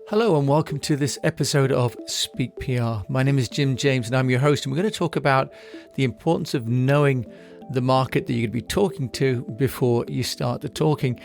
Hello and welcome to this episode of Speak PR. My name is Jim James and I'm your host, and we're going to talk about the importance of knowing the market that you're going to be talking to before you start the talking.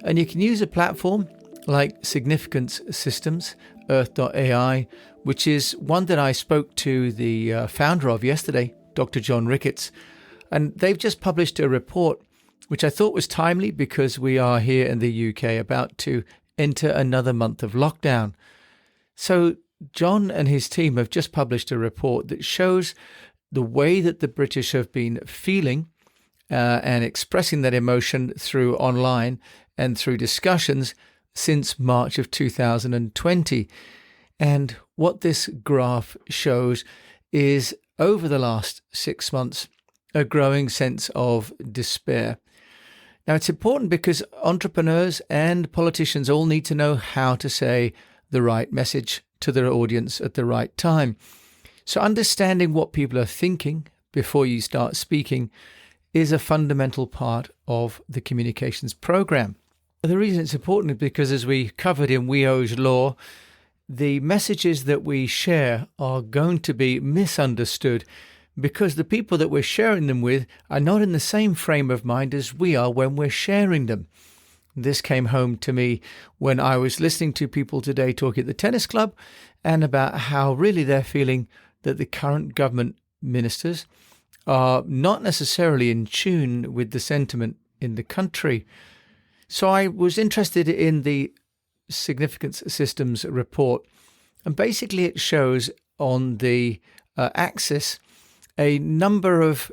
And you can use a platform like Significance Systems, Earth.ai, which is one that I spoke to the founder of yesterday, Dr. John Ricketts. And they've just published a report which I thought was timely because we are here in the UK about to enter another month of lockdown. So John and his team have just published a report that shows the way that the British have been feeling and expressing that emotion through online and through discussions since March of 2020. And what this graph shows is over the last 6 months, a growing sense of despair. Now, it's important because entrepreneurs and politicians all need to know how to say the right message to their audience at the right time. So understanding what people are thinking before you start speaking is a fundamental part of the communications program. The reason it's important is because, as we covered in WEO's law, the messages that we share are going to be misunderstood because the people that we're sharing them with are not in the same frame of mind as we are when we're sharing them. This came home to me when I was listening to people today talking at the tennis club and about how really they're feeling that the current government ministers are not necessarily in tune with the sentiment in the country. So I was interested in the Significance Systems report, and basically it shows on the axis a number of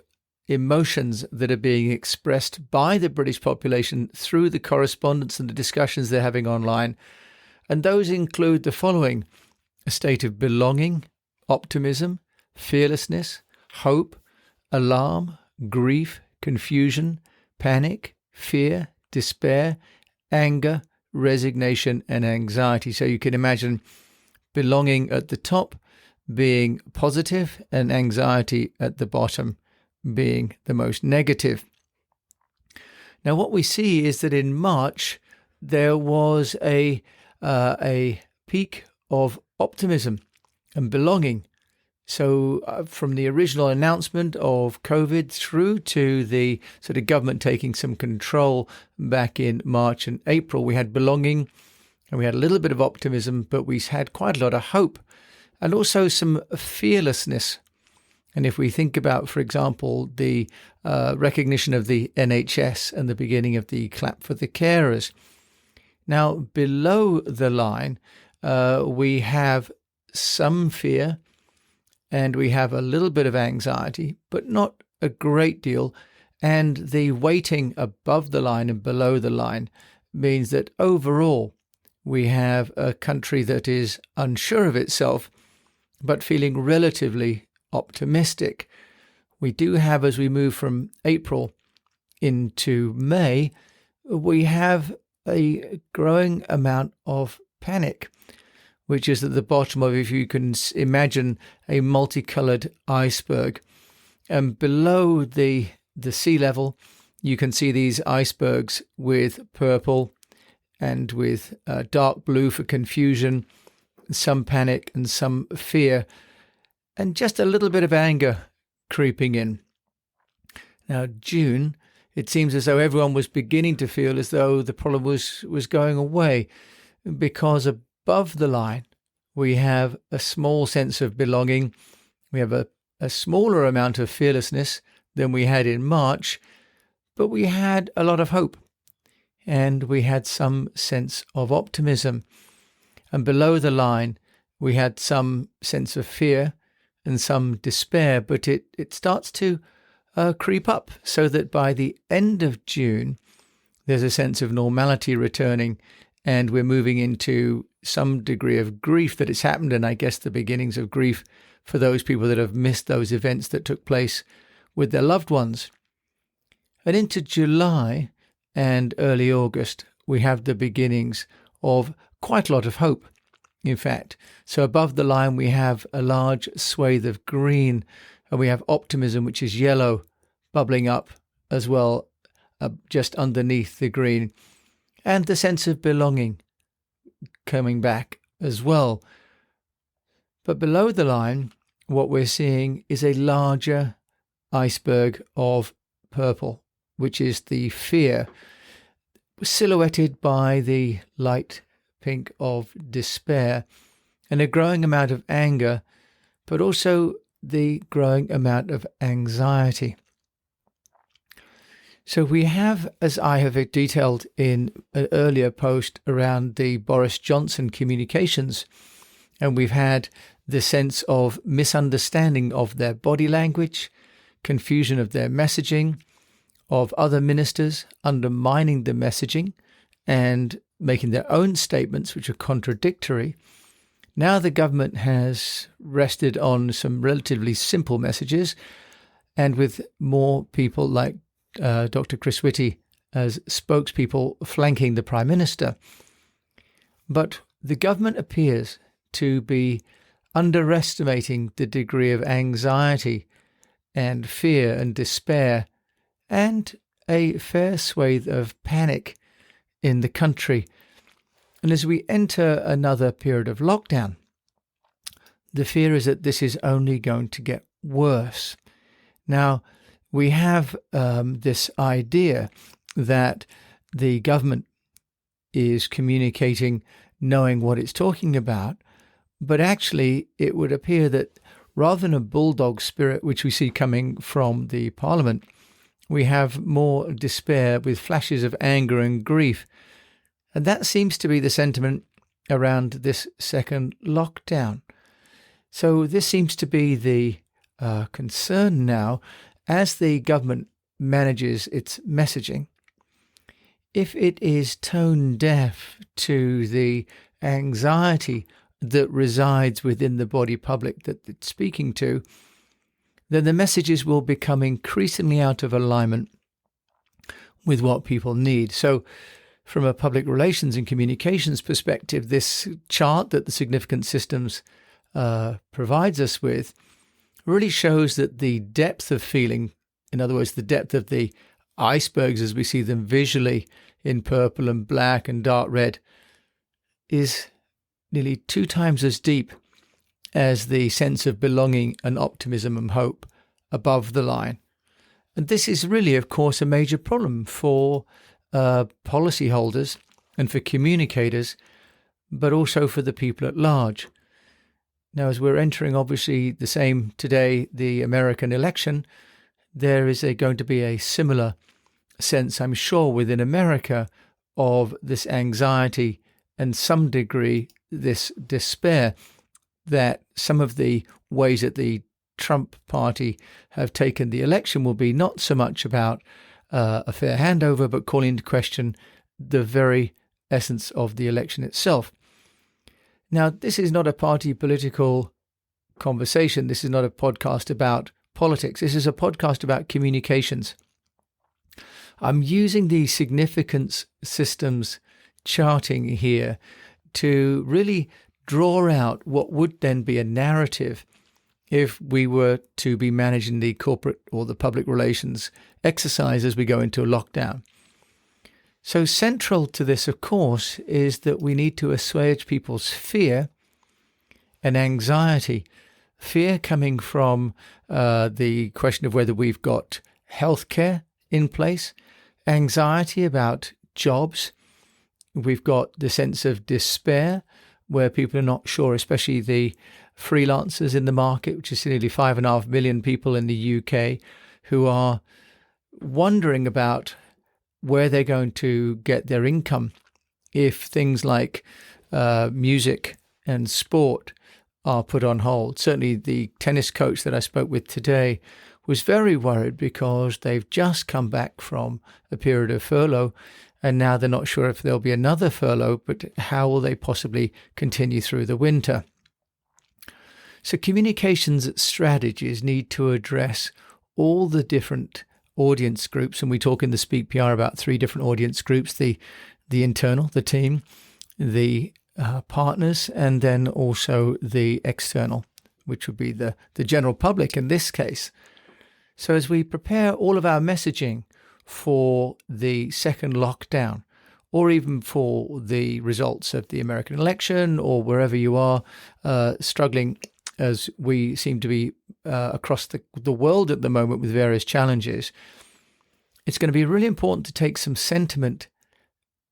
emotions that are being expressed by the British population through the correspondence and the discussions they're having online. And those include the following: a state of belonging, optimism, fearlessness, hope, alarm, grief, confusion, panic, fear, despair, anger, resignation, and anxiety. So you can imagine belonging at the top being positive and anxiety at the bottom being the most negative. Now, what we see is that in March there was a peak of optimism and belonging. So from the original announcement of COVID through to the sort of government taking some control back in March and April, we had belonging and we had a little bit of optimism, but we had quite a lot of hope and also some fearlessness. And if we think about, for example, the recognition of the NHS and the beginning of the clap for the carers. Now, below the line, we have some fear and we have a little bit of anxiety, but not a great deal. And the weighting above the line and below the line means that overall we have a country that is unsure of itself, but feeling relatively optimistic. We do have, as we move from April into May, we have a growing amount of panic, which is at the bottom of, if you can imagine, a multicolored iceberg. And below the sea level, you can see these icebergs with purple and with dark blue for confusion, some panic and some fear, and just a little bit of anger creeping in. Now, June, it seems as though everyone was beginning to feel as though the problem was going away, because above the line, we have a small sense of belonging. We have a smaller amount of fearlessness than we had in March, but we had a lot of hope and we had some sense of optimism. And below the line, we had some sense of fear and some despair, but it starts to creep up so that by the end of June, there's a sense of normality returning and we're moving into some degree of grief that it's happened, and I guess the beginnings of grief for those people that have missed those events that took place with their loved ones. And into July and early August, we have the beginnings of quite a lot of hope, in fact. So above the line, we have a large swathe of green, and we have optimism, which is yellow, bubbling up as well, just underneath the green. And the sense of belonging coming back as well. But below the line, what we're seeing is a larger iceberg of purple, which is the fear, silhouetted by the light pink of despair, and a growing amount of anger, but also the growing amount of anxiety. So we have, as I have detailed in an earlier post around the Boris Johnson communications, and we've had the sense of misunderstanding of their body language, confusion of their messaging, of other ministers undermining the messaging and making their own statements which are contradictory. Now the government has rested on some relatively simple messages, and with more people like Dr. Chris Whitty as spokespeople flanking the Prime Minister. But the government appears to be underestimating the degree of anxiety and fear and despair and a fair swathe of panic in the country. And as we enter another period of lockdown, the fear is that this is only going to get worse. Now, we have this idea that the government is communicating knowing what it's talking about, but actually it would appear that rather than a bulldog spirit, which we see coming from the Parliament, we have more despair with flashes of anger and grief. And that seems to be the sentiment around this second lockdown. So this seems to be the concern now as the government manages its messaging. If it is tone deaf to the anxiety that resides within the body public that it's speaking to, then the messages will become increasingly out of alignment with what people need. So from a public relations and communications perspective, this chart that the Significant Systems provides us with really shows that the depth of feeling, in other words, the depth of the icebergs as we see them visually in purple and black and dark red, is nearly 2 times as deep as the sense of belonging and optimism and hope above the line. And this is really, of course, a major problem for policyholders and for communicators, but also for the people at large. Now, as we're entering, obviously, the same today, the American election, there is going to be a similar sense, I'm sure, within America of this anxiety and some degree this despair that some of the ways that the Trump party have taken the election will be not so much about a fair handover, but calling into question the very essence of the election itself. Now, this is not a party political conversation. This is not a podcast about politics. This is a podcast about communications. I'm using the significance systems charting here to really draw out what would then be a narrative if we were to be managing the corporate or the public relations exercise as we go into a lockdown. So central to this, of course, is that we need to assuage people's fear and anxiety. Fear coming from the question of whether we've got healthcare in place, anxiety about jobs. We've got the sense of despair where people are not sure, especially the freelancers in the market, which is nearly 5.5 million people in the UK, who are wondering about where they're going to get their income if things like music and sport are put on hold. Certainly the tennis coach that I spoke with today was very worried because they've just come back from a period of furlough and now they're not sure if there'll be another furlough, but how will they possibly continue through the winter? So communications strategies need to address all the different audience groups, and we talk in the Speak PR about 3 different audience groups: the internal, the team, the partners, and then also the external, which would be the general public in this case. So as we prepare all of our messaging for the second lockdown, or even for the results of the American election, or wherever you are struggling, as we seem to be across the world at the moment with various challenges, it's going to be really important to take some sentiment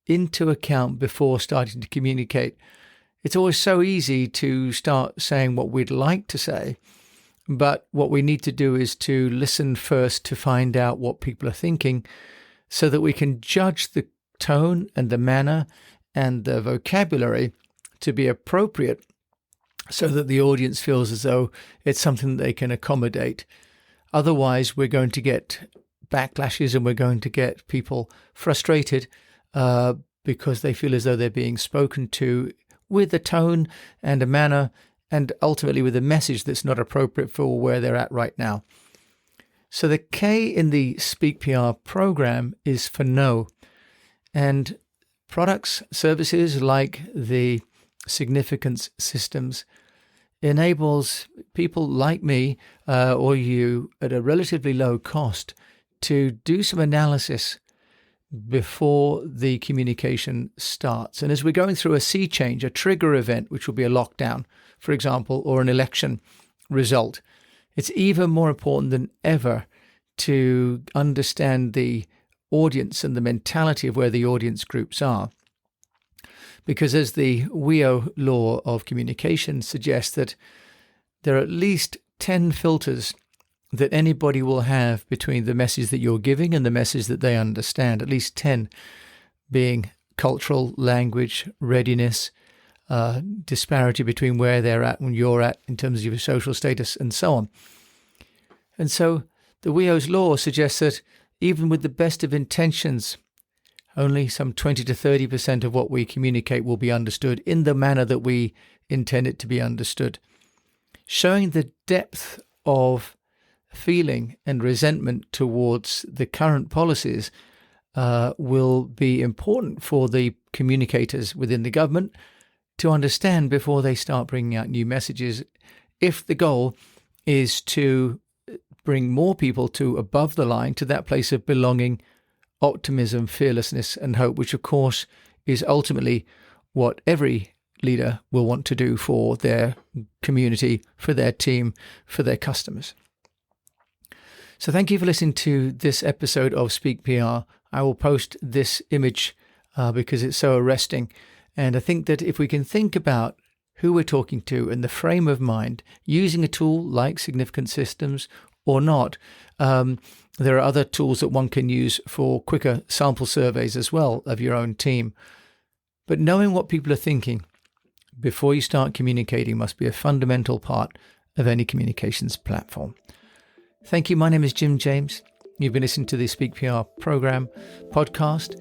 into account before starting to communicate. It's always so easy to start saying what we'd like to say, but what we need to do is to listen first to find out what people are thinking so that we can judge the tone and the manner and the vocabulary to be appropriate so that the audience feels as though it's something that they can accommodate. Otherwise, we're going to get backlashes and we're going to get people frustrated because they feel as though they're being spoken to with a tone and a manner and ultimately with a message that's not appropriate for where they're at right now. So the K in the Speak PR program is for know. And products, services like the significance systems enables people like me or you at a relatively low cost to do some analysis before the communication starts. And as we're going through a sea change, a trigger event, which will be a lockdown, for example, or an election result, it's even more important than ever to understand the audience and the mentality of where the audience groups are. Because as the WEO law of communication suggests, that there are at least 10 filters that anybody will have between the message that you're giving and the message that they understand, at least 10 being cultural, language, readiness, disparity between where they're at and you're at in terms of your social status, and so on. And so the WEO's law suggests that even with the best of intentions, only some 20 to 30% of what we communicate will be understood in the manner that we intend it to be understood. Showing the depth of feeling and resentment towards the current policies will be important for the communicators within the government to understand before they start bringing out new messages, if the goal is to bring more people to above the line, to that place of belonging, optimism, fearlessness, and hope, which of course is ultimately what every leader will want to do for their community, for their team, for their customers. So thank you for listening to this episode of Speak PR. I will post this image because it's so arresting. And I think that if we can think about who we're talking to and the frame of mind, using a tool like significant systems or not, there are other tools that one can use for quicker sample surveys as well of your own team. But knowing what people are thinking before you start communicating must be a fundamental part of any communications platform. Thank you. My name is Jim James. You've been listening to the Speak PR program podcast.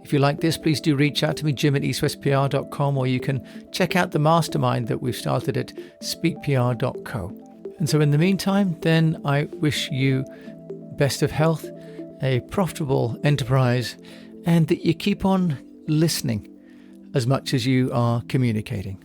If you like this, please do reach out to me, jim@eastwestpr.com, or you can check out the mastermind that we've started at speakpr.co. And so in the meantime, then I wish you best of health, a profitable enterprise, and that you keep on listening as much as you are communicating.